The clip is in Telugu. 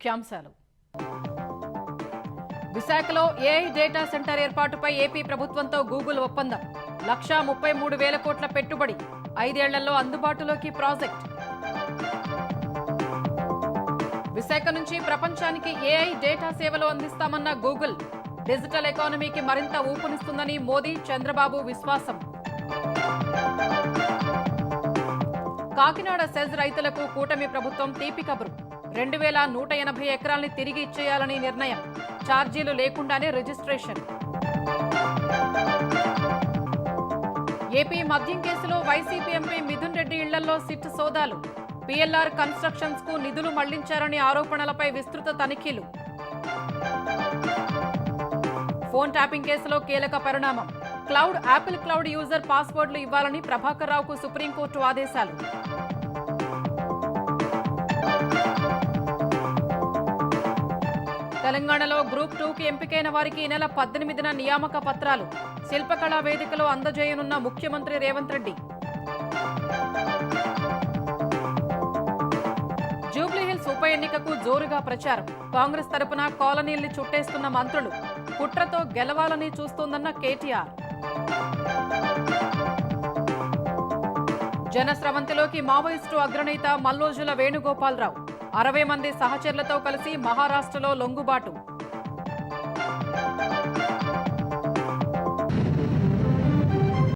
ముఖ్యాంశాలు. విశాఖలో ఏఐ డేటా సెంటర్ ఏర్పాటుపై ఏపీ ప్రభుత్వంతో గూగుల్ ఒప్పందం. 1,33,000 కోట్ల పెట్టుబడి, 5 ఏళ్లలో అందుబాటులోకి ప్రాజెక్ట్. విశాఖ నుంచి ప్రపంచానికి ఏఐ డేటా సేవలు అందిస్తామన్న గూగుల్. డిజిటల్ ఎకానమీకి మరింత ఊపునిస్తుందని మోదీ, చంద్రబాబు విశ్వాసం. కాకినాడ సెజ్ రైతులకు కూటమి ప్రభుత్వం తీపి కబురు. 2,180 ఎకరాల్ని తిరిగి ఇచ్చేయాలని నిర్ణయం. ఛార్జీలు లేకుండానే రిజిస్ట్రేషన్. ఏపీ మద్యం కేసులో వైసీపీ ఎంపీ మిథున్ రెడ్డి ఇళ్లలో సిట్ సోదాలు. పిఎల్ఆర్ కన్స్ట్రక్షన్స్ కు నిధులు మళ్లించారని ఆరోపణలపై విస్తృత తనిఖీలు. ఫోన్ ట్యాపింగ్ కేసులో కీలక పరిణామం. యాపిల్ క్లౌడ్ యూజర్ పాస్వర్డ్లు ఇవ్వాలని ప్రభాకర్ రావుకు సుప్రీంకోర్టు ఆదేశాలు. తెలంగాణలో గ్రూప్ 2కి ఎంపికైన వారికి ఈ నెల 18న నియామక పత్రాలు. శిల్పకళా వేదికలో అందజేయనున్న ముఖ్యమంత్రి రేవంత్ రెడ్డి. జూబ్లీహిల్స్ ఉప ఎన్నికకు జోరుగా ప్రచారం. కాంగ్రెస్ తరపున కాలనీల్ని చుట్టేస్తున్న మంత్రులు. కుట్రతో గెలవాలని చూస్తోందన్న కేటీఆర్. జనస్రవంతిలోకి మావోయిస్టు అగ్రనేత మల్లోజుల వేణుగోపాలరావు. 60 మంది సహచరులతో కలిసి మహారాష్ట్రలో లొంగుబాటు.